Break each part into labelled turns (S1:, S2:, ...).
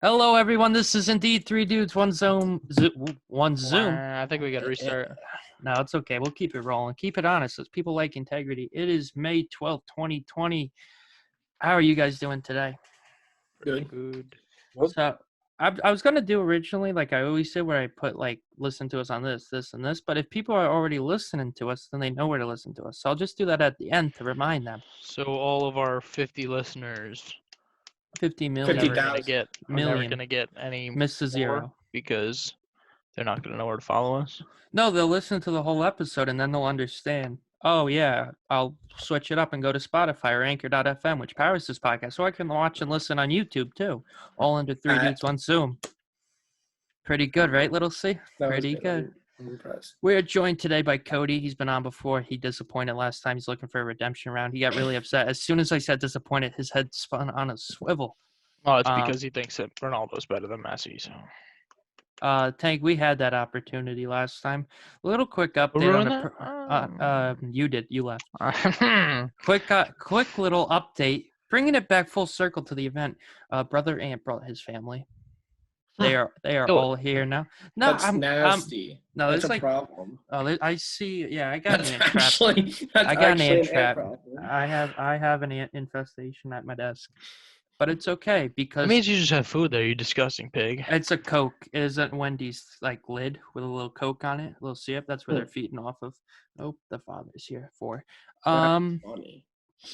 S1: Hello, everyone. This is indeed Three Dudes, One One Zoom.
S2: I think we got to restart.
S1: No, it's okay. We'll keep it rolling. Keep it honest. As people like integrity. It is May 12th, 2020. How are you guys doing today?
S2: Good.
S1: So, I was going to do originally, like I always say, where I put, listen to us on this, and this. But if people are already listening to us, then they know where to listen to us. So I'll just do that at the end to remind them.
S2: So all of our 50 listeners
S1: 50
S2: are
S1: million.
S2: never gonna get
S1: Million.
S2: any
S1: Miss a
S2: more
S1: zero.
S2: because they're not gonna know where to follow us.
S1: No, they'll listen to the whole episode and then they'll understand. Oh, yeah, I'll switch it up and go to Spotify or Anchor.fm, which powers this podcast. So I can watch and listen on YouTube, too. All under Three Dudes, One Zoom. Pretty good, right, Little C? Pretty good.
S3: I'm impressed.
S1: We're joined today by Cody. He's been on before. He disappointed last time. He's looking for a redemption round. He got really upset. As soon as I said disappointed, his head spun on a swivel.
S2: Oh, it's because he thinks that Ronaldo's better than Messi. So
S1: Tank, we had that opportunity last time. A little quick update
S2: Who
S1: on
S2: ruined
S1: the. You did. You left.
S2: that?
S1: Quick little update. Bringing it back full circle to the event. Brother Ant brought his family. They are all here now. No,
S3: That's nasty.
S1: no,
S3: that's
S1: it's
S3: a
S1: like
S3: problem.
S1: oh, I see. Yeah, I got
S3: That's
S1: an ant trap.
S3: actually
S1: I got an ant
S3: an
S1: trap.
S3: problem.
S1: I have an ant infestation at my desk, but it's okay because
S2: That means you just have food there, you disgusting pig.
S1: it's a Coke. It isn't Wendy's lid with a little Coke on it, a little syrup. That's where they're feeding off of. Oh, the father's here for.
S3: That's funny.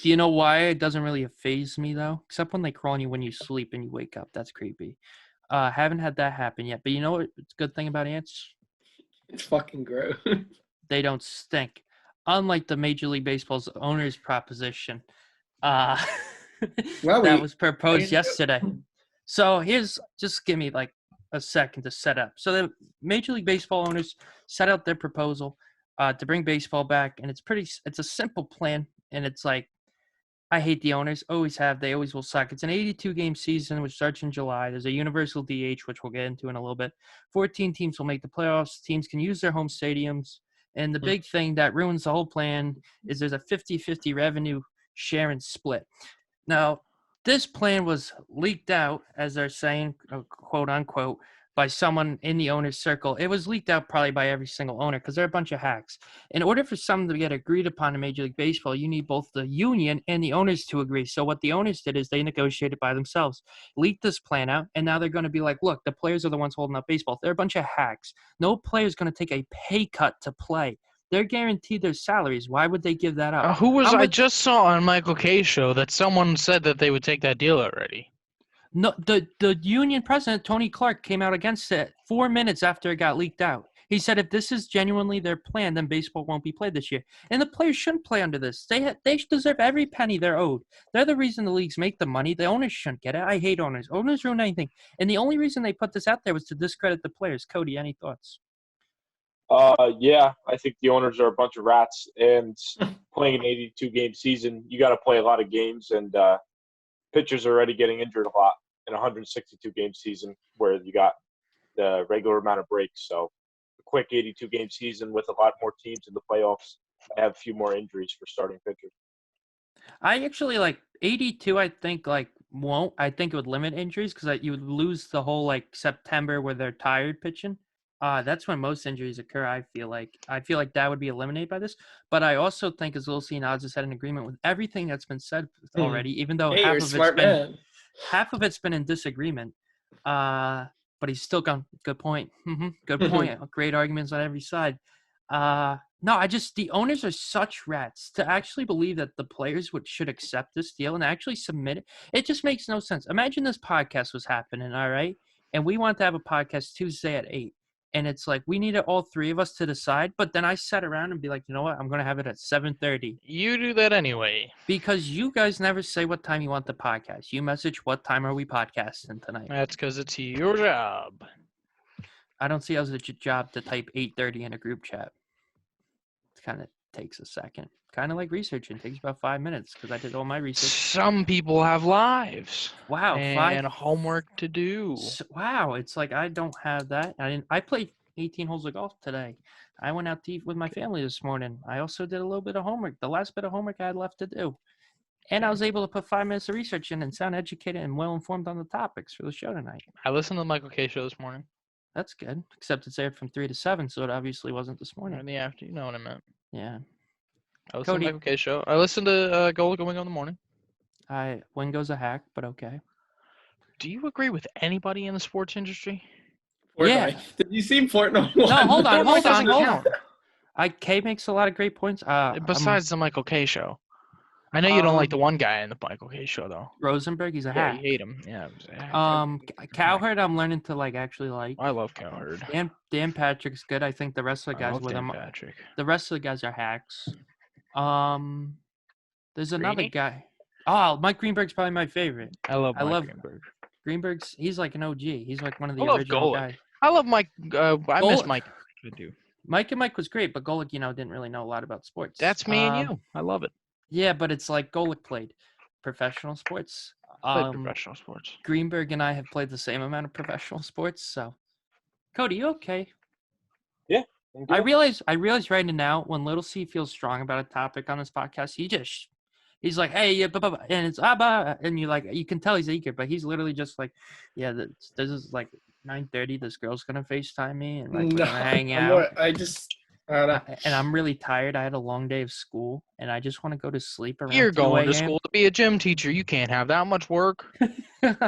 S1: Do you know why it doesn't really faze me though? Except when they crawl on you when you sleep and you wake up. That's creepy. Haven't had that happen yet. But you know what? It's a good thing about ants?
S3: It's fucking gross.
S1: They don't stink. Unlike the Major League Baseball's owner's proposition. That was proposed yesterday. So just give me a second to set up. So the Major League Baseball owners set out their proposal to bring baseball back, and it's a simple plan, and it's like, I hate the owners, always have, they always will suck. It's an 82-game season, which starts in July. There's a universal DH, which we'll get into in a little bit. 14 teams will make the playoffs. Teams can use their home stadiums. And the big thing that ruins the whole plan is there's a 50-50 revenue share and split. Now, this plan was leaked out, as they're saying, quote unquote, by someone in the owner's circle. It was leaked out probably by every single owner because they're a bunch of hacks. In order for something to get agreed upon in Major League Baseball, you need both the union and the owners to agree. So what the owners did is they negotiated by themselves, leaked this plan out, and now they're going to be like, look, the players are the ones holding up baseball. They're a bunch of hacks. No player is going to take a pay cut to play. They're guaranteed their salaries. Why would they give that up?
S2: I just saw on Michael K's show that someone said that they would take that deal already.
S1: No, the union president, Tony Clark, came out against it 4 minutes after it got leaked out. He said if this is genuinely their plan, then baseball won't be played this year. And the players shouldn't play under this. They deserve every penny they're owed. They're the reason the leagues make the money. The owners shouldn't get it. I hate owners. Owners ruin anything. And the only reason they put this out there was to discredit the players. Cody, any thoughts?
S4: Yeah, I think the owners are a bunch of rats. And playing an 82-game season, you got to play a lot of games, and pitchers are already getting injured a lot in a 162-game season where you got the regular amount of breaks. So a quick 82-game season with a lot more teams in the playoffs, I have a few more injuries for starting pitchers.
S1: I actually 82. I think won't. I think it would limit injuries because you would lose the whole September where they're tired pitching. That's when most injuries occur. I feel like that would be eliminated by this. But I also think, as Lil C Nods has had an agreement with everything that's been said already, even though half of it's been in disagreement. But he's still gone. Good point. Good point. Great arguments on every side. No, the owners are such rats to actually believe that the players should accept this deal and actually submit it. It just makes no sense. Imagine this podcast was happening, all right? And we want to have a podcast Tuesday at 8. And it's like we needed all three of us to decide. But then I sat around and be like, you know what? I'm going to have it at 7:30.
S2: You do that anyway.
S1: Because you guys never say what time you want the podcast. You message, what time are we podcasting tonight?
S2: That's because it's your job.
S1: I don't see it as a job to type 8:30 in a group chat. It kind of takes a second. Kind of like researching. It takes about 5 minutes because I did all my research.
S2: Some people have lives.
S1: Wow.
S2: And homework to do.
S1: Wow. It's like I don't have that. I played 18 holes of golf today. I went out to eat with my family this morning. I also did a little bit of homework. The last bit of homework I had left to do. And I was able to put 5 minutes of research in and sound educated and well-informed on the topics for the show tonight.
S2: I listened to the Michael K. show this morning.
S1: That's good, except it's aired from 3 to 7, so it obviously wasn't this morning.
S2: In the afternoon, you know what I meant.
S1: Yeah.
S2: I listened
S1: Cody.
S2: to the Michael K. show. I listened to Goal Going on the morning.
S1: Wingo's a hack, but okay.
S2: Do you agree with anybody in the sports industry?
S3: Fortnite.
S1: Yeah.
S3: Did you see Fortnite?
S1: No, hold on.
S2: Count.
S1: K makes a lot of great points.
S2: Besides the Michael K. show. I know you don't like the one guy in the Michael K. show, though.
S1: Rosenberg, he's a
S2: Yeah,
S1: hack.
S2: you hate him. Yeah.
S1: Cowherd, I'm learning to actually like.
S2: I love Cowherd.
S1: Dan Patrick's good. I think the rest of the guys with him.
S2: Patrick.
S1: The rest of the guys are hacks. There's another
S2: Greeny?
S1: guy. Oh, Mike Greenberg's probably my favorite.
S2: I love
S1: Greenberg. Greenberg's. He's like an OG. He's like one of the
S2: I love
S1: original
S2: Golick.
S1: guys.
S2: I love Mike. I miss Mike.
S1: Mike was great, but Golick, didn't really know a lot about sports.
S2: That's me and you. I love it.
S1: Yeah, but it's like Golick played professional sports.
S2: Professional sports.
S1: Greenberg and I have played the same amount of professional sports. So, Cody, you okay?
S4: Yeah.
S1: I realize right now when Little C feels strong about a topic on this podcast, he's like, hey, yeah, blah, blah, blah, and it's and you can tell he's eager, but he's literally just like, yeah, this is like 9:30. This girl's gonna FaceTime me and we're gonna hang out.
S3: I don't know.
S1: And I'm really tired. I had a long day of school, and I just want to go to sleep around.
S2: You're
S1: 2
S2: going to
S1: a.m.
S2: school to be a gym teacher. You can't have that much work.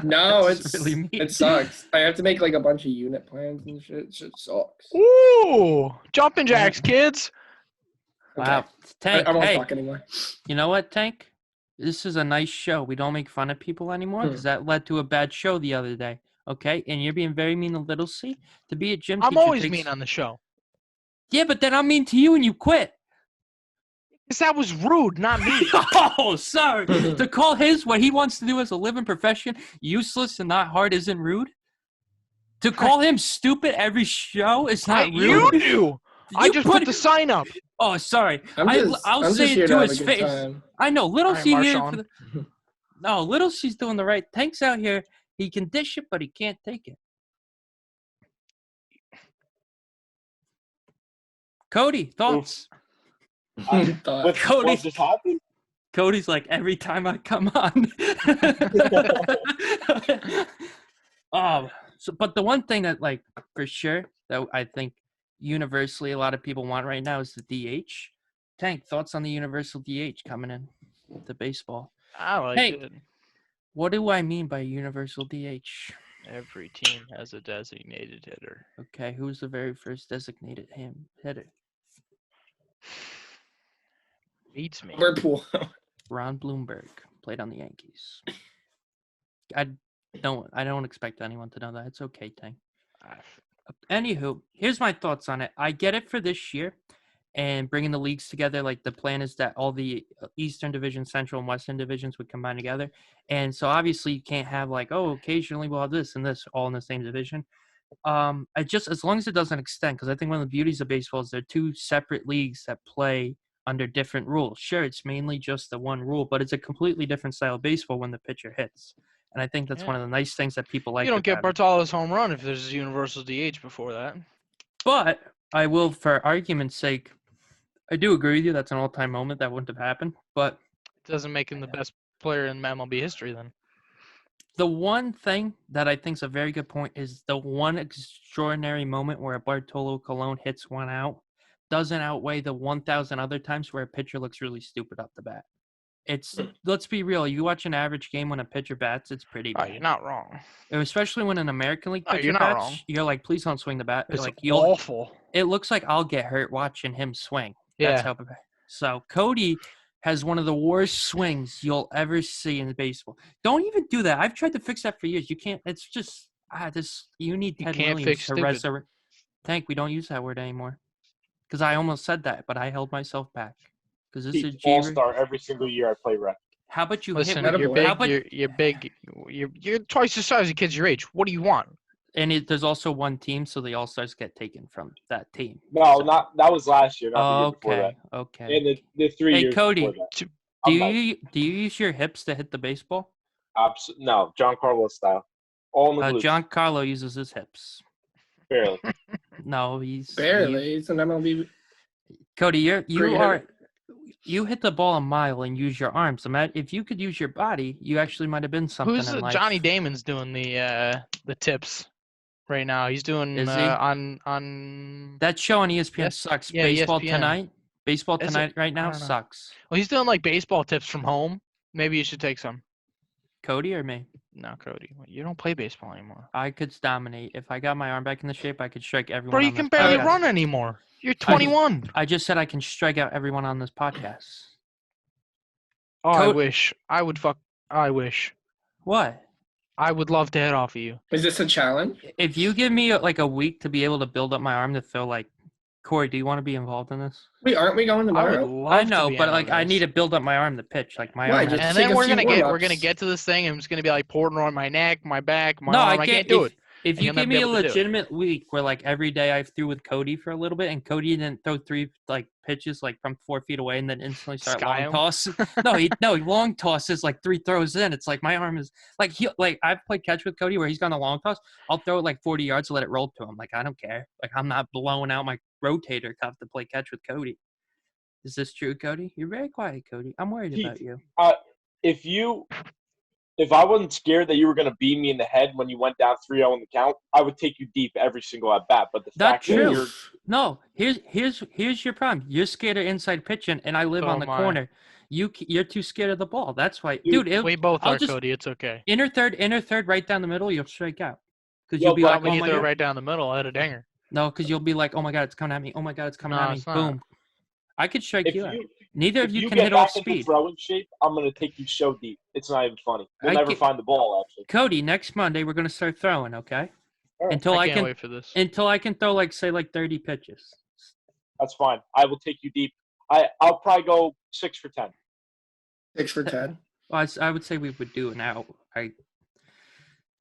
S3: No,
S1: That's really mean.
S3: it sucks. I have to make like a bunch of unit plans and shit. It sucks.
S2: Ooh, jumping jacks, kids.
S1: Wow,
S3: Okay.
S1: Tank.
S3: I won't
S1: Hey,
S3: talk anymore.
S1: you know what, Tank? This is a nice show. We don't make fun of people anymore because that led to a bad show the other day. Okay, and you're being very mean to Little C. To be a gym teacher,
S2: I'm always mean on the show.
S1: Yeah, but then I'm mean to you and you quit.
S2: Because that was rude, not me.
S1: Oh, sorry. To call what he wants to do as a living profession useless and not hard isn't rude? To call him stupid every show is not rude?
S2: You do. I just put the sign up.
S1: Oh, sorry.
S3: I'll
S1: say it to his face.
S3: Time.
S1: I know. Little
S2: All right,
S1: C here.
S2: Marshawn.
S1: No, Little C's doing the right. Tank's out here. He can dish it, but he can't take it. Cody, thoughts?
S4: What just happened?
S1: Cody's like, every time I come on. But the one thing that, like, for sure, that I think universally a lot of people want right now is the DH. Tank, thoughts on the universal DH coming in to baseball?
S2: I like it.
S1: What do I mean by universal DH?
S2: Every team has a designated hitter.
S1: Okay, who's the very first designated hitter?
S2: Beats me.
S3: Liverpool.
S1: Ron Bloomberg played on the Yankees. I don't expect anyone to know that. It's okay, Tank. Anywho, here's my thoughts on it. I get it for this year and bringing the leagues together. Like, the plan is that all the Eastern Division, Central, and Western divisions would combine together. And so obviously you can't have like, occasionally we'll have this and this all in the same division. As long as it doesn't extend, because I think one of the beauties of baseball is they're two separate leagues that play under different rules. Sure, it's mainly just the one rule, but it's a completely different style of baseball when the pitcher hits. And I think that's one of the nice things that people like.
S2: You don't get
S1: about it.
S2: Bartolo's home run if there's a universal DH before that.
S1: But I will, for argument's sake, I do agree with you. That's an all-time moment. That wouldn't have happened. But
S2: it doesn't make him the best player in MLB history then.
S1: The one thing that I think is a very good point is the one extraordinary moment where a Bartolo Colon hits one out doesn't outweigh the 1,000 other times where a pitcher looks really stupid off the bat. Let's be real. You watch an average game when a pitcher bats, it's pretty bad.
S2: You're not wrong.
S1: Especially when an American League pitcher
S2: you're not
S1: bats,
S2: wrong.
S1: you're like, please don't swing the bat.
S2: It's
S1: like,
S2: awful.
S1: It looks like I'll get hurt watching him swing.
S2: Yeah.
S1: That's how bad. So Cody has one of the worst swings you'll ever see in baseball. Don't even do that. I've tried to fix that for years. You can't. It's just you need Ted Williams to resurrect. Tank, we don't use that word anymore. Because I almost said that, but I held myself back. Because this is
S4: all-star every single year I play rec.
S1: How about you
S2: Listen,
S1: hit?
S2: you're big. You're big. You're twice the size of kids your age. What do you want?
S1: And there's also one team, so the all-stars get taken from that team.
S4: No, that was last year. Not the year before that.
S1: Okay.
S4: And the 3 years.
S1: Hey, Cody,
S4: do
S1: you use your hips to hit the baseball?
S4: No, Giancarlo style. All in the glutes.
S1: Giancarlo uses his hips.
S4: Barely.
S1: No, he's
S3: barely. He's an MLB.
S1: Cody, you hit the ball a mile and use your arms. If you could use your body, you actually might have been something
S2: Who's
S1: in life.
S2: Johnny Damon's doing the tips right now? He's doing
S1: Is he?
S2: On
S1: that show on ESPN
S2: Yes,
S1: sucks.
S2: yeah,
S1: Baseball
S2: ESPN.
S1: Tonight. Baseball
S2: Is
S1: Tonight
S2: it?
S1: right
S2: I
S1: now
S2: don't know.
S1: sucks.
S2: Well, he's doing like baseball tips from home. Maybe you should take some.
S1: Cody or me?
S2: No, Cody. You don't play baseball anymore.
S1: I could dominate. If I got my arm back in the shape, I could strike everyone.
S2: Bro, you
S1: on
S2: can
S1: this
S2: barely
S1: podcast.
S2: run anymore. You're 21.
S1: I just said I can strike out everyone on this podcast.
S2: Oh, I wish. I wish.
S1: What?
S2: I would love to hit off of you.
S3: Is this a challenge?
S1: If you give me like a week to be able to build up my arm to throw, like, Corey, do you want to be involved in this?
S3: Wait, aren't we going
S2: I
S3: tomorrow?
S2: would love
S1: I know,
S2: to be
S1: but
S2: in
S1: like
S2: on
S1: I
S2: this.
S1: need to build up my arm to pitch. Like my
S3: Why,
S1: arm.
S3: just
S2: And
S3: take
S2: then
S3: a
S2: we're
S3: few
S2: gonna
S3: warm-ups.
S2: get to this thing, and it's gonna be like pouring on my neck, my back, my
S1: No,
S2: arm. I can't do it.
S1: If
S2: And
S1: you
S2: you'll never
S1: give
S2: be
S1: me a
S2: able to do it.
S1: legitimate week where like every day I threw with Cody for a little bit, and Cody didn't throw 3 like pitches like from 4 feet away, and then instantly start
S2: Sky
S1: long
S2: him?
S1: toss. No, long tosses like 3 throws in. It's like my arm is like I've played catch with Cody where he's gone a long toss. I'll throw it like 40 yards to let it roll to him. Like I don't care. Like I'm not blowing out my rotator cuff to play catch with Cody. Is this true, Cody? You're very quiet, Cody. I'm worried about you.
S4: If I wasn't scared that you were going to beat me in the head when you went down 3-0 in the count, I would take you deep every single at bat. But the
S1: That's
S4: fact that
S1: true.
S4: you're
S1: No, here's your problem. You're scared of inside pitching, and I live
S2: So
S1: on the
S2: am I.
S1: corner. You're too scared of the ball. That's why,
S4: You-
S1: dude.
S2: We both
S1: I'll
S2: are,
S1: just
S2: Cody. It's okay.
S1: inner third, right down the middle. You'll strike out because
S4: Yo,
S1: you'll be
S4: but
S1: like,
S2: When
S1: oh
S2: you
S1: my
S2: throw
S1: god.
S2: right down the middle, I had a dinger.
S1: No, because you'll be like, oh my god, it's coming at me. Oh my god, it's coming
S2: No,
S1: at me.
S2: it's not.
S1: Boom. I could strike
S4: if
S1: you out.
S4: you
S1: Neither
S4: if
S1: of you
S4: you
S1: can
S4: get
S1: hit off
S4: back into
S1: speed.
S4: throwing shape, I'm going to take you so deep. It's not even funny. We'll
S1: I
S4: never
S1: get-
S4: find the ball actually.
S1: Cody, next Monday we're gonna start throwing. Okay.
S4: All right.
S1: Until
S2: I
S1: I
S2: can't
S1: can
S2: wait for this.
S1: until I can throw like 30 pitches.
S4: That's fine. I will take you deep. I'll probably go 6 for 10.
S3: 6 for 10.
S1: Well, I would say we would do an out.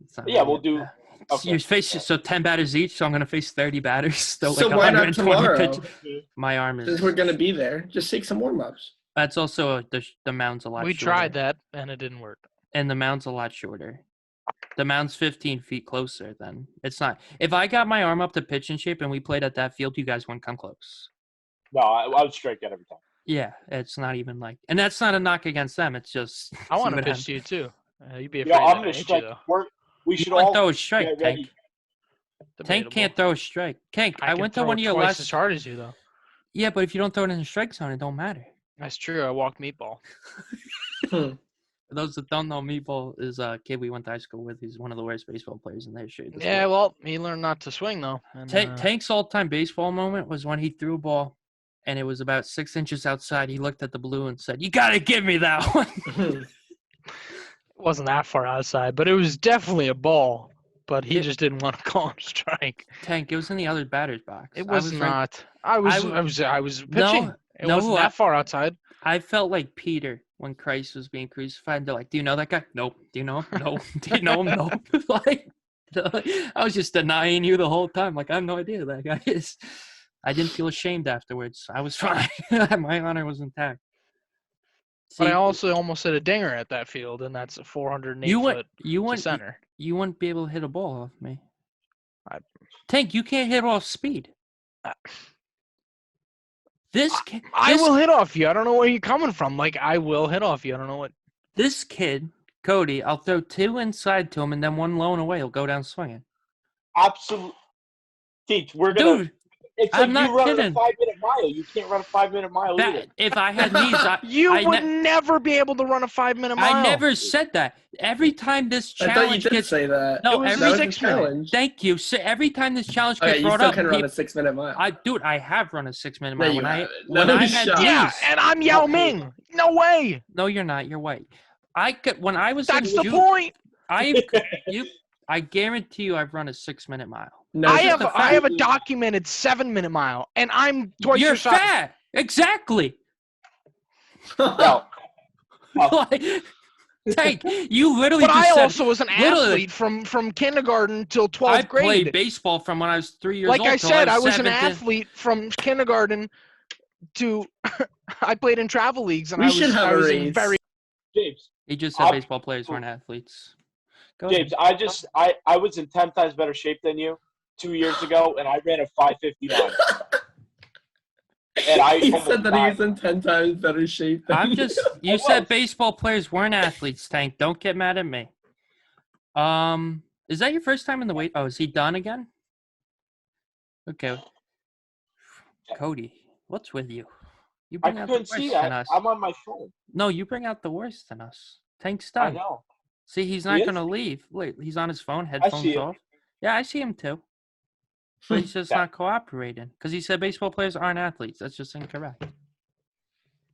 S1: It's not
S4: Yeah,
S1: really
S4: we'll do. Okay.
S1: You face so 10 batters each, so I'm gonna face 30 batters. So
S3: So
S1: like
S3: why not
S1: 120
S3: tomorrow?
S1: pitches. My arm
S3: Since
S1: is.
S3: we're going to be there, just take some warm-ups.
S1: That's also the mound's a lot.
S2: We
S1: shorter.
S2: tried that, and it didn't work.
S1: And the mound's a lot shorter. The mound's 15 feet closer. Then it's not. If I got my arm up to pitch in shape and we played at that field, you guys wouldn't come close.
S4: No, I would strike out every time.
S1: Yeah, it's not even like, and that's not a knock against them. It's just.
S2: I want
S1: see
S2: to
S1: what
S2: pitch
S1: happens.
S2: to you too. You'd be afraid
S4: Yeah,
S2: that
S4: I'm
S2: I
S4: going to
S2: hit
S4: strike.
S2: you, though.
S4: We
S1: You
S4: should
S1: wouldn't
S4: all
S1: throw a strike,
S4: get
S1: Tank.
S4: ready.
S1: Tank
S2: Debatable.
S1: can't throw a strike. Tank, I
S2: can
S1: went to
S2: throw
S1: one of your
S2: twice
S1: last.
S2: as hard as you, though.
S1: Yeah, but if you don't throw it in the strike zone, it don't matter.
S2: That's true. I walked meatball.
S1: For those that don't know, Meatball is a kid we went to high school with. He's one of the worst baseball players in their history.
S2: Yeah, well, he learned not to swing, though. And,
S1: Tank's all-time baseball moment was when he threw a ball, and it was about 6 inches outside. He looked at the blue and said, "You got to give me that one."
S2: it wasn't that far outside, but it was definitely a ball. But he just didn't want to call it a strike.
S1: Tank, it was in the other batter's box.
S2: It was
S1: right-
S2: not. I was pitching. It
S1: no,
S2: wasn't that far outside.
S1: I felt like Peter when Christ was being crucified. They're like, "Do you know that guy?" Nope. Do you know him? No. Do you know him? No. Like, I was just denying you the whole time. Like, I have no idea who that guy is. I didn't feel ashamed afterwards. I was fine. My honor was intact.
S2: But I
S1: See,
S2: also almost hit a dinger at that field, and that's a 408
S1: you
S2: foot to
S1: wouldn't
S2: center.
S1: you wouldn't be able to hit a ball off me.
S2: I-
S1: Tank, you can't hit off speed.
S2: I will hit off you. I don't know where you're coming from. Like, I will hit off you. I don't know what.
S1: This kid, Cody, I'll throw 2 inside to him, and then 1 low and away. He'll go down swinging.
S4: Absolutely. Teach, we're going to.
S1: Dude,
S4: It's
S1: I'm
S4: like
S1: not
S4: you running
S1: kidding.
S4: a 5-minute mile. You can't run a 5-minute mile either.
S1: if I had knees,
S2: You
S1: I
S2: would never be able to run a 5-minute mile.
S1: I never said that. Every time this
S3: I thought you
S1: challenge
S3: did
S1: gets
S3: say that.
S1: No,
S2: It was
S1: every
S3: that was a
S2: 6 minutes.
S3: challenge.
S1: Thank you. So every time this challenge gets
S3: Okay, you
S1: brought
S3: still
S1: up,
S3: can run a 6-minute mile.
S1: I have run a 6-minute
S3: No,
S1: mile
S3: you
S1: when I
S3: haven't.
S1: when
S3: No
S1: I had
S3: shot.
S1: knees.
S2: Yeah, and I'm Yao Ming. No way.
S1: No, you're not. You're white. I could when I was
S2: That's
S1: in
S2: the point.
S1: I guarantee you, I've run a 6-minute mile.
S3: No,
S2: I
S3: just
S2: have
S3: a
S2: I have a
S3: fact.
S2: documented 7-minute mile, and I'm twice
S1: You're
S2: your size.
S1: fat. Exactly.
S4: No.
S1: Like, Tank, you literally
S2: But
S1: just
S2: I
S1: said,
S2: also was an
S1: literally-
S2: athlete from kindergarten till 12th
S1: I
S2: grade.
S1: played baseball from when I was 3 years
S2: Like
S1: old.
S2: I
S1: till
S2: said, I was an
S1: 17.
S2: athlete from kindergarten to I played in travel leagues, and
S3: We
S2: I
S3: should
S2: was,
S3: have
S2: I
S3: a
S2: was
S3: race.
S2: in very.
S4: James,
S1: He just said baseball players weren't athletes. Go
S4: James, I was in 10 times better shape than you 2 years ago, and I ran a 5:59. And I
S3: he
S4: almost
S3: said that
S4: died.
S3: he's in 10 times better shape than
S1: You said baseball players weren't athletes, Tank. Don't get mad at me. Is that your first time in the weight? Oh, is he done again? Okay. Cody, what's with you? You
S4: I
S1: bring out the
S4: couldn't
S1: worst
S4: see
S1: in
S4: that.
S1: us.
S4: I'm on my phone.
S1: No, you bring out the worst in us. Tank's
S4: I
S1: done.
S4: know.
S1: See, he's
S4: He
S1: not
S4: is?
S1: going to leave. Wait, he's on his phone,
S4: see
S1: headphones
S4: him.
S1: off. Yeah, I see him too. But he's just
S4: Yeah.
S1: not cooperating because he said baseball players aren't athletes. That's just incorrect.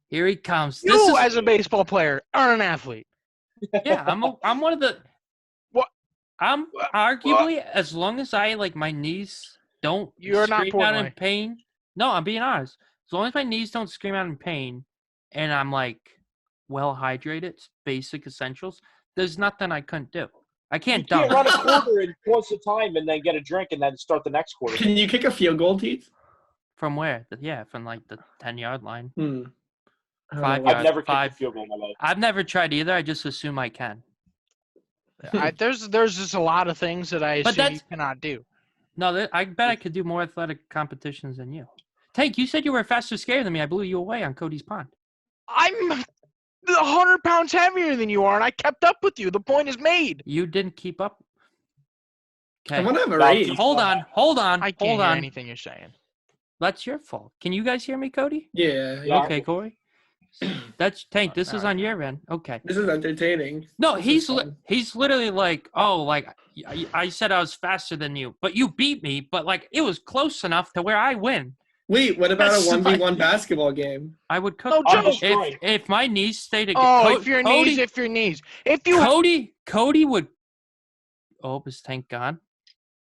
S1: Here he comes.
S2: You, as a baseball player, are an athlete.
S1: Yeah, I'm one of the.
S2: What?
S1: I'm arguably as long as I like my knees don't
S2: You're not
S1: scream out in
S2: Portnoy.
S1: pain. No, I'm being honest. As long as my knees don't scream out in pain, and I'm like well hydrated, basic essentials. There's nothing I couldn't do. I
S4: You
S1: can't
S4: can't
S1: dunk.
S4: run a quarter in course of time and then get a drink and then start the next quarter.
S3: Can you kick a field goal, Teeth?
S1: From where? Yeah, from like the 10-yard line.
S3: I don't know
S1: 5
S3: what-
S1: yards.
S4: I've never kicked
S1: five.
S4: a field goal in my life.
S1: I've never tried either. I just assume I can.
S2: There's just a lot of things that I
S1: But
S2: assume you cannot do.
S1: No, I bet I could do more athletic competitions than you. Tank, you said you were faster skater than me. I blew you away on Cody's pond.
S2: I'm 100 pounds heavier than you are, and I kept up with you. The point is made.
S1: You didn't keep up.
S3: I
S1: Okay.
S3: want to have a
S4: No,
S3: raise.
S1: Hold on.
S2: I can't
S1: Hold
S2: hear
S1: on.
S2: anything you're saying.
S1: That's your fault. Can you guys hear me, Cody?
S3: Yeah.
S4: Yeah.
S1: Okay, Corey. That's Tank. This is on your end. Okay.
S3: This is entertaining.
S1: No,
S3: This is fun.
S1: he's literally like, oh, like I said I was faster than you, but you beat me. But like it was close enough to where I win.
S3: Wait, what about a
S1: That's
S3: 1v1 basketball game?
S1: I would cook.
S2: No
S4: I'm
S2: joke.
S4: destroying.
S1: If my knees stayed.
S2: If your knees. If you
S1: Cody would. Oh, is Tank gone?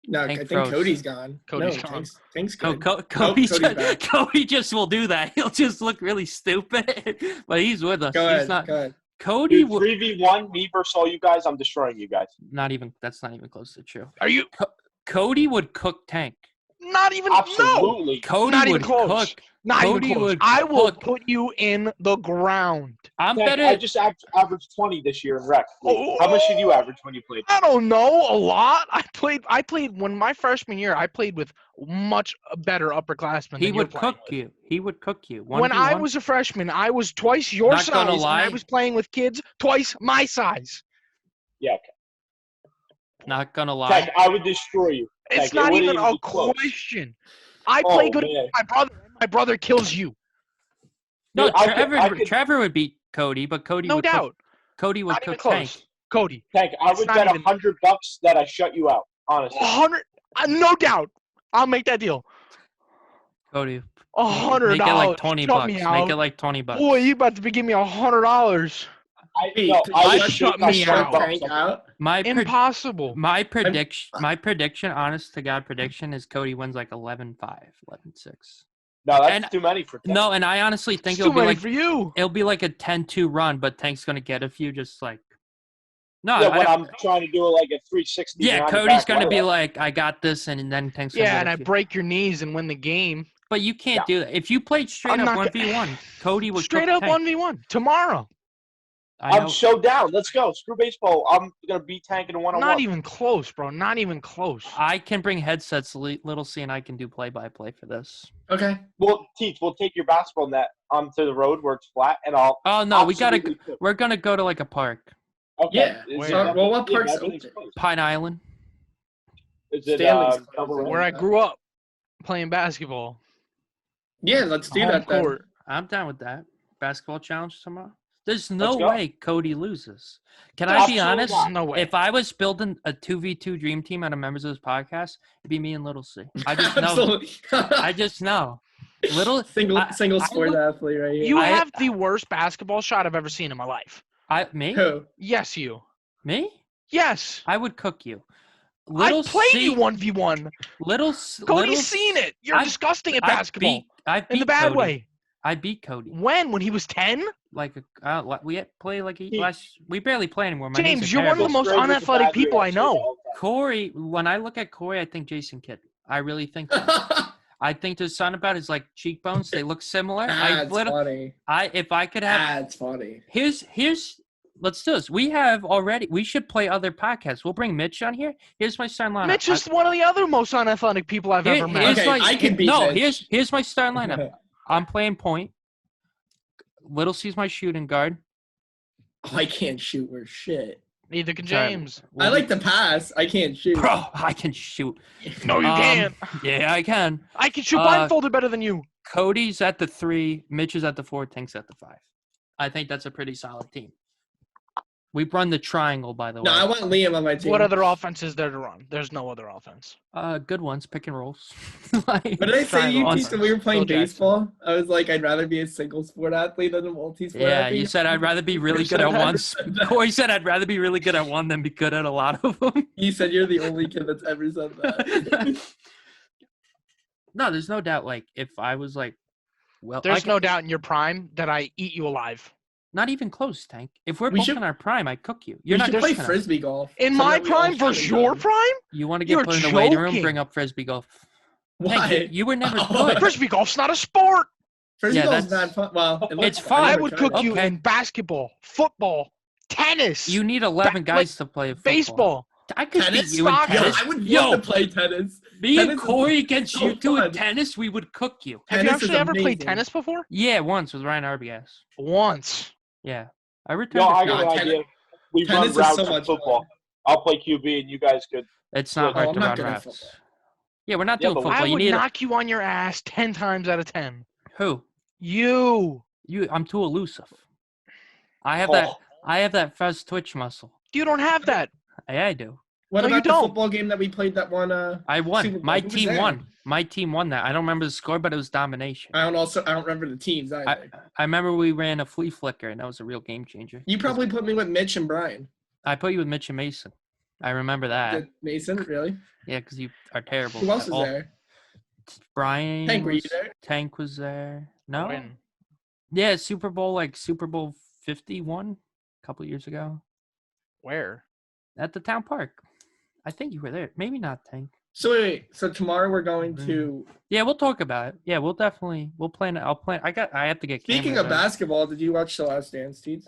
S3: No,
S1: Tank
S3: I think
S1: froze.
S3: Cody's gone.
S2: Cody's
S3: no,
S2: gone.
S3: Tank's
S1: Oh,
S3: good.
S1: Cody,
S3: Cody's back.
S1: Cody just will do that. He'll just look really stupid, but he's with us.
S3: Go
S1: He's
S3: ahead.
S1: not.
S3: Go ahead.
S1: Cody
S4: Dude,
S1: would
S4: 3v1, me versus all you guys, I'm destroying you guys.
S1: not even. That's not even close to true.
S2: are you
S1: Cody would cook Tank.
S2: not even no.
S4: Absolutely.
S1: Cody
S2: Not even
S1: would
S2: close.
S1: cook.
S2: Not
S1: Cody
S2: even close.
S1: would
S2: I will
S1: cook.
S2: put you in the ground.
S1: I'm
S4: Tank,
S1: better.
S4: I just averaged 20 this year in rec.
S2: Oh.
S4: How much did you average when you played?
S2: I don't know, a lot. I played when my freshman year. I played with much better upperclassmen.
S1: He
S2: than you're
S1: would
S2: playing
S1: cook
S2: with.
S1: you. He would cook you.
S2: When I
S1: 1v1.
S2: was a freshman, I was twice your
S1: Not gonna
S2: size, and I
S1: lie.
S2: was playing with kids twice my size.
S4: Yeah, okay.
S1: Not gonna lie.
S4: Tank, I would destroy you.
S2: It's
S4: Tank, it
S2: not
S4: wouldn't
S2: even a
S4: be close.
S2: question. I
S4: Oh,
S2: play good
S4: man.
S2: against my brother. And my brother kills you.
S1: No,
S4: Dude, I could-
S1: Trevor would beat Cody, but Cody
S2: No
S1: would
S2: doubt.
S1: Cook, Cody would
S2: Not even
S1: cook
S2: close.
S1: Tank.
S2: Cody.
S4: Tank, I
S2: It's
S4: would
S2: not
S4: bet
S2: even-
S4: $100 that I shut you out. Honestly.
S2: 100. No doubt. I'll make that deal.
S1: Cody,
S2: $100.
S1: make it like 20
S2: Shut
S1: bucks.
S2: me
S1: Make
S2: out.
S1: it like 20 bucks.
S2: Boy, you about to be giving me $100.
S3: Hey,
S4: No,
S3: could
S4: I
S3: you
S4: would
S2: shut
S4: shut
S2: me out.
S3: Tank out?
S2: Impossible.
S1: My prediction, honest to God prediction is Cody wins like 11-5, 11-6.
S4: No, that's
S1: And-
S4: too many for Tank.
S1: No, and I honestly think
S2: It's
S1: it'll
S2: too
S1: be
S2: many
S1: like
S2: for you.
S1: it'll be like a 10-2 run, but Tank's gonna get a few just like no.
S4: Yeah,
S1: I
S4: when
S1: don't-
S4: I'm trying to do it like a 360.
S1: yeah,
S4: behind the
S1: Cody's
S4: back
S1: gonna
S4: leg.
S1: be like, I got this, and then Tank's gonna
S2: Yeah,
S1: get
S2: and
S1: a
S2: I
S1: few.
S2: break your knees and win the game.
S1: But you can't do that. If you played straight
S2: I'm
S1: up
S2: not
S1: 1v1, Cody would
S2: Straight
S1: cook
S2: up
S1: Tank.
S2: 1v1 tomorrow.
S1: I know.
S4: I'm so down. Let's go. Screw baseball. I'm gonna beat Tank in a one-on-one.
S2: Not even close, bro. Not even close.
S1: I can bring headsets. Little C and I can do play-by-play for this.
S3: Okay.
S4: We'll take your basketball net onto the road where it's flat, and I'll.
S1: Oh no,
S4: absolutely cook.
S1: we're gonna go to like a park,
S4: Okay.
S3: Yeah.
S4: Is
S2: Where?
S4: it-
S3: Well, what
S4: yeah,
S3: park's
S4: everything's
S3: open?
S4: closed.
S1: Pine Island.
S4: Is it
S3: Stanley's
S4: double
S3: closed.
S4: A?
S2: Where I grew up playing basketball.
S3: Yeah, let's do
S2: Home
S3: that then.
S2: court.
S1: I'm down with that. Basketball challenge tomorrow. There's
S4: Let's
S1: no
S4: go.
S1: way Cody loses. Can I be
S4: Absolutely
S1: honest?
S4: not.
S2: No way.
S1: If I was building a 2v2 dream team out of members of this podcast, it'd be me and Little C. I just know.
S3: Absolutely.
S1: I just know. Little
S3: single
S1: I
S3: sport
S1: look-
S3: athlete right here.
S2: You
S1: I-
S2: have the worst basketball shot I've ever seen in my life.
S1: me?
S3: Who?
S2: Yes, you.
S1: Me?
S2: Yes.
S1: I would cook you.
S2: I played
S1: C,
S2: you 1v1.
S1: Cody's
S2: Cody's seen it. You're disgusting at basketball.
S1: I beat
S2: In the bad
S1: Cody.
S2: way.
S1: I beat Cody.
S2: When? When he was 10?
S1: Like we play like we barely play anymore. My
S2: James,
S1: knees are
S2: you're one of the
S1: terrible.
S2: most
S4: Straight with the
S2: unathletic
S4: bad way,
S2: people I
S4: say
S2: know.
S4: that all the time.
S1: Corey, when I look at Corey, I think Jason Kidd. I really think that. I think there's something about his like cheekbones. They look similar.
S3: That's funny.
S1: If I could have
S3: That's funny.
S1: here's let's do this. We should play other podcasts. We'll bring Mitch on here. Here's my starting lineup.
S2: Mitch is one of the other most unathletic people I've ever met.
S3: Okay, I can beat Mitch.
S1: Here's my starting lineup. I'm playing point. Little C's my shooting guard.
S3: Oh, I can't shoot or shit.
S2: Neither can James.
S3: I like to pass. I can't shoot.
S1: Bro, I can shoot.
S2: No, you can't.
S1: Yeah, I can.
S2: I can shoot blindfolded better than you.
S1: Cody's at the 3, Mitch is at the 4, Tank's at the 5. I think that's a pretty solid team. We run the triangle, by the way.
S3: No, I want Liam on my team.
S2: What other offense is there to run? There's no other offense.
S1: Good ones, pick and rolls.
S3: What did I say to you,
S2: triangle
S3: Teach, when we were playing
S2: Phil
S3: baseball? I was like, I'd rather be a single sport athlete than a multi-sport
S1: Yeah,
S3: athlete.
S1: you said I'd rather be really good at one. Corey said I'd rather be really good at one than be good at a lot of them.
S3: You said you're the only kid that's ever said that.
S1: No, there's no doubt. Like, if I was like, well,
S2: There's no doubt in your prime that I eat you alive.
S1: Not even close, Tank. If we're
S3: We
S1: both
S3: should-
S1: in our prime, I cook you.
S3: You
S1: You're not
S3: should play
S1: just
S3: frisbee golf.
S2: In
S3: Something
S2: my
S3: that we all
S2: prime
S3: should have
S2: versus your
S3: done.
S2: prime?
S1: You want to get
S2: You're
S1: put in the waiting room?
S2: joking.
S1: Bring up frisbee golf.
S3: Why?
S1: Tank, you were never
S3: Oh,
S1: good.
S2: Frisbee golf's not a sport.
S3: Frisbee
S1: Yeah,
S3: golf's
S1: that's-
S3: not fun. Well,
S1: It's
S3: I
S1: fun.
S2: I
S3: never
S2: would
S3: tried
S2: cook
S3: it.
S2: you
S1: Okay.
S2: in basketball, football, tennis,
S1: You need 11 guys to play football.
S2: baseball.
S1: I could
S3: Tennis?
S1: beat you in
S2: Soccer.
S3: Yo,
S1: tennis.
S3: I would
S1: Yo,
S3: love to play tennis.
S1: me
S3: tennis
S1: and
S3: is
S1: Corey against
S3: so
S1: you two in
S3: fun.
S1: tennis, we would cook you.
S2: Have you
S3: Tennis is
S2: actually ever played
S3: amazing.
S2: tennis before?
S1: Yeah, once with Ryan Arbias.
S2: Once.
S1: Yeah. I returned
S4: Yo,
S1: to
S4: I
S1: field.
S4: got an
S3: tennis-
S4: idea. We
S3: tennis
S4: run
S3: is
S4: routes
S3: so
S4: in
S3: much
S4: football.
S3: fun.
S4: I'll play QB and you guys could.
S1: It's not
S3: Oh,
S1: hard
S3: I'm
S1: to
S3: not
S1: run
S3: good at
S1: routes.
S3: football.
S1: Yeah, we're not
S4: Yeah,
S1: doing
S4: but
S1: football.
S2: I
S1: You
S2: would
S1: need
S2: knock you on your ass 10 times out of 10.
S1: who?
S2: You.
S1: I'm too elusive. I have
S4: Oh.
S1: that fast twitch muscle.
S2: You don't have that.
S1: Yeah, I do.
S3: What
S2: No, you
S3: about the
S2: don't.
S3: football game that we played that one?
S1: I won.
S3: Super Bowl?
S1: My
S3: Who was
S1: team
S3: there?
S1: won. My team won that. I don't remember the score, but it was domination.
S3: I don't remember the teams either.
S1: I remember we ran a flea flicker, and that was a real game changer.
S3: You probably put me with Mitch and Brian.
S1: I put you with Mitch and Mason. I remember that.
S3: Did Mason, really?
S1: Yeah, because you are terrible.
S3: Who else
S1: at
S3: was
S1: all.
S3: there?
S1: Brian.
S3: Tank, were you
S1: was-
S3: there?
S1: Tank was there. No.
S2: When?
S1: Yeah, Super Bowl 51 a couple years ago
S2: Where?
S1: at the town park. I think you were there. Maybe not, Tank.
S3: So wait, so tomorrow we're going
S1: Mm-hmm.
S3: to.
S1: Yeah, we'll talk about it. Yeah, we'll plan it. I'll plan. I have to get.
S3: Speaking
S1: cameras
S3: of
S1: ready.
S3: basketball, did you watch The Last Dance, Teets?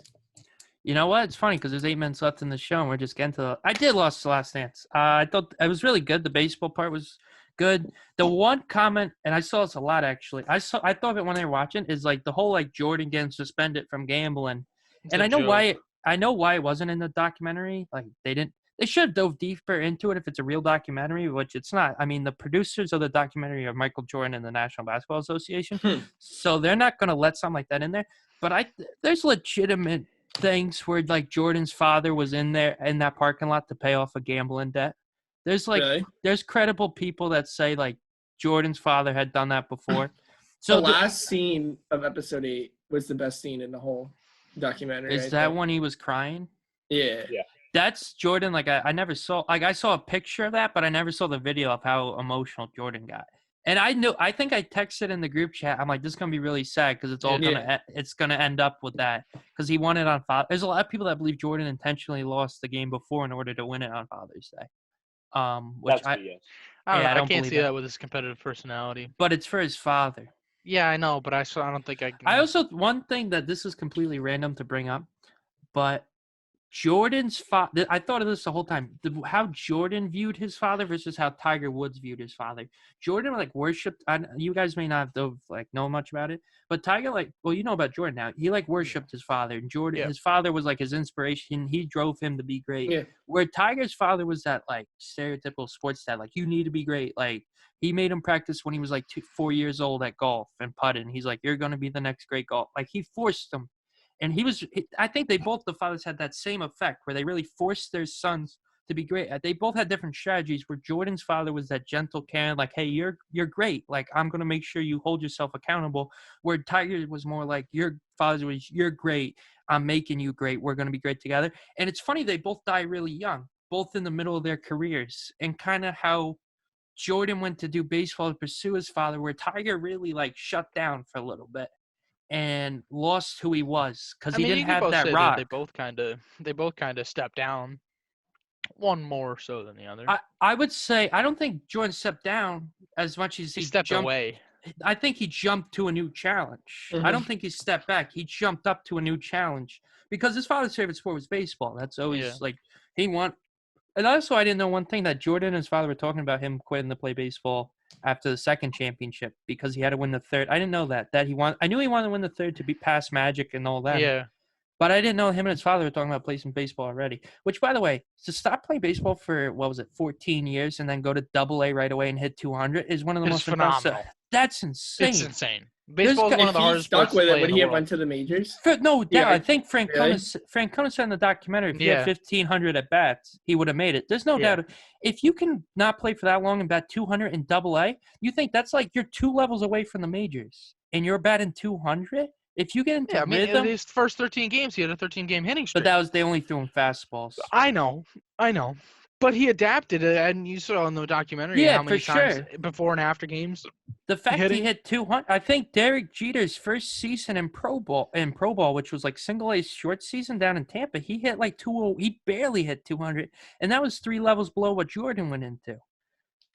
S1: You know what? It's funny because there's 8 minutes left in the show, and we're just getting to. I did watch The Last Dance. I thought it was really good. The baseball part was good. The one comment, and I saw this a lot actually. I thought of it when they were watching is like the whole like Jordan getting suspended from gambling,
S2: It's
S1: and
S2: a
S1: I know
S2: joke.
S1: why. I know why it wasn't in the documentary. Like they didn't. They should have dove deeper into it if it's a real documentary, which it's not. I mean, the producers of the documentary are Michael Jordan and the National Basketball Association, so they're not going to let something like that in there. But there's legitimate things where like Jordan's father was in there in that parking lot to pay off a gambling debt. There's like
S3: Really?
S1: there's credible people that say like Jordan's father had done that before. So
S3: The last scene of episode 8 was the best scene in the whole documentary.
S1: is
S3: I
S1: that
S3: think.
S1: when he was crying?
S3: Yeah.
S1: That's Jordan. Like I never saw. Like I saw a picture of that, but I never saw the video of how emotional Jordan got. And I think I texted in the group chat. I'm like, this is gonna be really sad because it's all it's gonna end up with that because he won it on Father. There's a lot of people that believe Jordan intentionally lost the game before in order to win it on Father's Day. Which
S4: That's BS.
S2: I don't
S1: Yeah, I
S2: know. I
S1: don't
S2: can't
S1: believe
S2: see
S1: that.
S2: that with his competitive personality.
S1: but it's for his father.
S2: Yeah, I know, but I don't think I can.
S1: I also one thing that this is completely random to bring up, but Jordan's father. I thought of this the whole time. How Jordan viewed his father versus how Tiger Woods viewed his father. Jordan like worshipped. You guys may not have know much about it, but Tiger you know about Jordan now. He worshipped his father, and Jordan, his father was like his inspiration. He drove him to be great.
S3: Yeah.
S1: Where Tiger's father was that like stereotypical sports dad, like you need to be great. Like he made him practice when he was like 4 years old at golf and putting. He's like, you're gonna be the next great golf. Like he forced him. And I think the fathers had that same effect where they really forced their sons to be great. They both had different strategies where Jordan's father was that gentle Karen, like, hey, you're great. Like, I'm going to make sure you hold yourself accountable. Where Tiger was more like, your father was, you're great. I'm making you great. We're going to be great together. And it's funny, they both die really young, both in the middle of their careers. And kind of how Jordan went to do baseball to pursue his father, where Tiger really shut down for a little bit and lost who he was because he didn't have that rock.
S2: They both kind of stepped down. One more so than the other.
S1: I would say I don't think Jordan stepped down as much as
S2: he
S1: he
S2: stepped
S1: jumped
S2: away.
S1: I think he jumped to a new challenge.
S3: Mhm.
S1: I don't think he stepped back. He jumped up to a new challenge because his father's favorite sport was baseball. That's always he won. And also, I didn't know one thing that Jordan and his father were talking about him quitting to play baseball after the second championship because he had to win the third. I didn't know that I knew he wanted to win the third to be past Magic and all that.
S2: Yeah.
S1: But I didn't know him and his father were talking about playing baseball already. Which, by the way, to stop playing baseball for 14 years and then go to Double-A right away and hit 200 is one of the most
S2: phenomenal.
S1: impressive. That's insane.
S2: It's insane. Baseball is one of the hardest
S3: stuck
S2: sports
S3: with
S2: to play
S3: it when
S2: in
S3: he
S2: the
S3: went
S2: world.
S3: to the majors.
S1: No doubt.
S3: Yeah,
S1: I think Frank
S3: really?
S1: Connors said in the documentary, if he
S2: Yeah.
S1: had 1,500 at bats, he would have made it. There's no
S2: Yeah.
S1: doubt. If you can not play for that long and bat 200 in Double-A, you think that's like you're 2 levels away from the majors, and you're batting 200. If you get into rhythm,
S2: his first 13 games, he had a 13-game hitting streak.
S1: but they only threw him fastballs.
S2: I know. But he adapted it, and you saw in the documentary
S1: Yeah,
S2: how many
S1: for
S2: times
S1: sure.
S2: before and after games.
S1: The fact
S2: hitting.
S1: he hit 200, I think Derek Jeter's first season in Pro Ball, which was like single-A short season down in Tampa, he hit like 200. He barely hit 200, and that was 3 levels below what Jordan went into.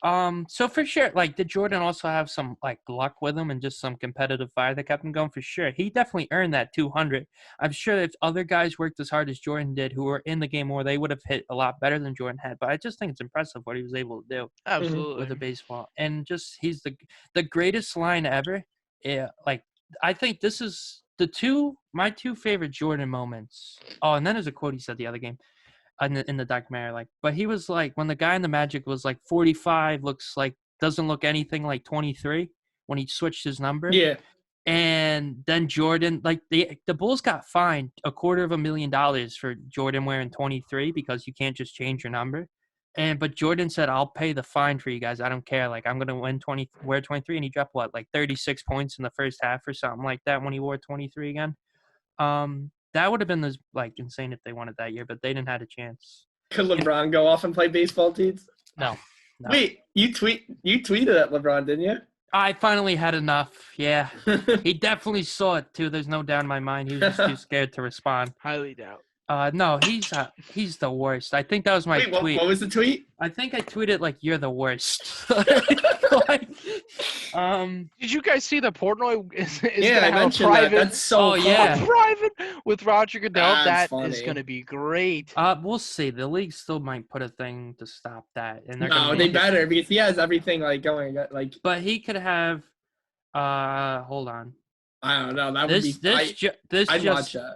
S1: So for sure, like, did Jordan also have some like luck with him and just some competitive fire that kept him going? For sure, he definitely earned that 200. I'm sure if other guys worked as hard as Jordan did, who were in the game more, they would have hit a lot better than Jordan had. But I just think it's impressive what he was able to do
S2: Absolutely.
S1: with the baseball, and just he's the greatest line ever. Yeah, like I think this is my two favorite Jordan moments. Oh, and then there's a quote he said the other game. In the documentary, like, but he was like, when the guy in the Magic was like 45, doesn't look anything like 23 when he switched his number.
S3: Yeah.
S1: And then Jordan, like the Bulls got fined $250,000 for Jordan wearing 23 because you can't just change your number. But Jordan said, "I'll pay the fine for you guys. I don't care. Like, I'm gonna wear 23." And he dropped 36 points in the first half or something like that when he wore 23 again. That would have been insane if they won it that year, but they didn't have a chance.
S3: Could LeBron go off and play baseball, dudes?
S1: No.
S3: Wait, you tweeted at LeBron, didn't you?
S1: I finally had enough. Yeah, he definitely saw it too. There's no doubt in my mind. He was just too scared to respond.
S2: Highly doubt.
S1: No, he's the worst. I think that was my tweet.
S3: What was the tweet?
S1: I think I tweeted you're the worst.
S2: Did you guys see the Portnoy is
S3: I mentioned
S2: private,
S3: that. That's so
S2: private with Roger Goodell.
S3: That's
S2: That is going to be great.
S1: We'll see. The league still might put a thing to stop that, and
S3: they better because he has everything going
S1: But he could have. Hold on.
S3: I don't know. That would be.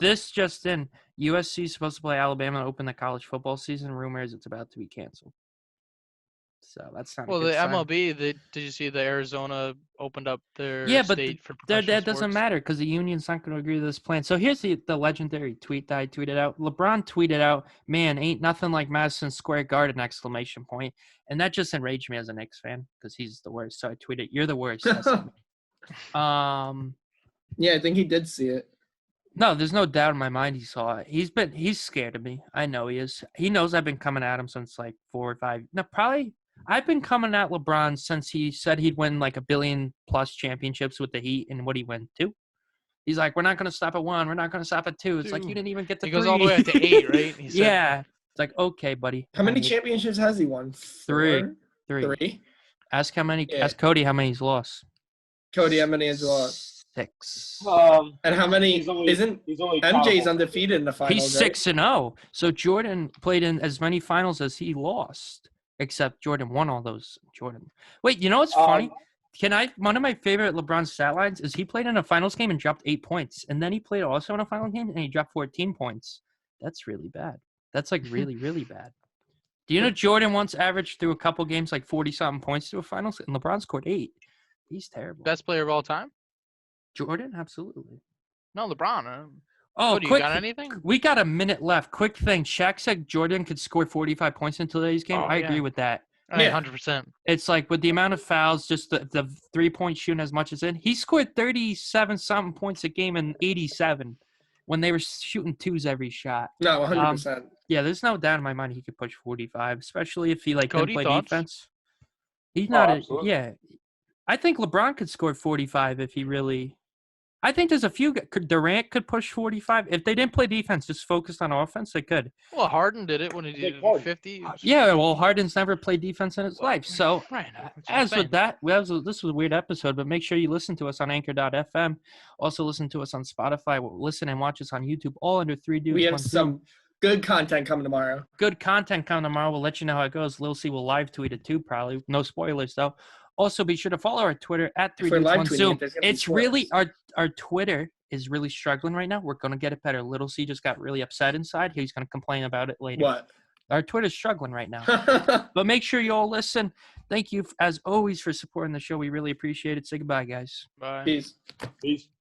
S1: This just in. USC is supposed to play Alabama to open the college football season. Rumors it's about to be canceled. So that's not.
S2: Well, the MLB. Did you see the Arizona opened up their state for
S1: that
S2: professional
S1: doesn't
S2: sports?
S1: matter because the union's not going to agree to this plan. So here's the legendary tweet that I tweeted out. LeBron tweeted out, "Man, ain't nothing like Madison Square Garden!" ! And that just enraged me as a Knicks fan because he's the worst. So I tweeted, "You're the worst."
S3: Yeah, I think he did see it.
S1: No, there's no doubt in my mind he saw it. He's scared of me. I know he is. He knows I've been coming at him since 4 or 5. No, probably I've been coming at LeBron since he said he'd win $1 billion+ championships with the Heat, and what he went to. He's like, "We're not going to stop at 1. We're not going to stop at 2. It's like you didn't even get to 3.
S2: He goes all the way up to 8, right? He said,
S1: yeah. It's like, okay, buddy.
S3: How many championships has he won?
S1: 3.
S3: 3.
S1: Ask Cody how many he's lost.
S3: Cody, how many has he lost?
S1: 6.
S3: And how many? He's only MJ's undefeated in the finals?
S1: He's 6-0. So Jordan played in as many finals as he lost, except Jordan won all those. Wait, you know what's funny? One of my favorite LeBron stat lines is he played in a finals game and dropped 8 points, and then he played also in a final game and he dropped 14 points. That's really bad. That's really, really bad. Do you know Jordan once averaged through a couple games 40-something points to a finals, and LeBron scored 8. He's terrible.
S2: Best player of all time?
S1: Jordan, absolutely.
S2: No, LeBron.
S1: Quick,
S2: you got anything?
S1: We got a minute left. Quick thing. Shaq said Jordan could score 45 points in today's game. I agree with that.
S2: Yeah, 100%.
S1: It's with the amount of fouls, just the 3-point shooting as much as in. He scored 37-something points a game in 87 when they were shooting 2s every shot.
S3: No, 100%.
S1: Yeah, there's no doubt in my mind he could push 45, especially if he didn't play defense. He's not I think LeBron could score 45 if he really. I think there's a few. Durant could push 45 if they didn't play defense, just focused on offense. They could.
S2: Well, Harden did it when he did 50.
S1: Yeah, well, Harden's never played defense in his life. So,
S2: right.
S1: with that, this was a weird episode, but make sure you listen to us on Anchor.fm. Also, listen to us on Spotify. Listen and watch us on YouTube. All under 3 dudes.
S3: We have some good content coming tomorrow.
S1: We'll let you know how it goes. Lil C will live tweet it too, probably. No spoilers though. Also, be sure to follow our Twitter at
S3: If we're live
S1: 3dudes1
S3: tweeting
S1: Zoom.
S3: it, there's gonna be
S1: It's really
S3: spoilers.
S1: our Twitter is really struggling right now. We're gonna get it better. Little C just got really upset inside. He's gonna complain about it later.
S3: What?
S1: Our Twitter's struggling right now. But make sure you all listen. Thank you, as always, for supporting the show. We really appreciate it. Say goodbye, guys.
S2: Bye.
S3: Peace.
S4: Peace.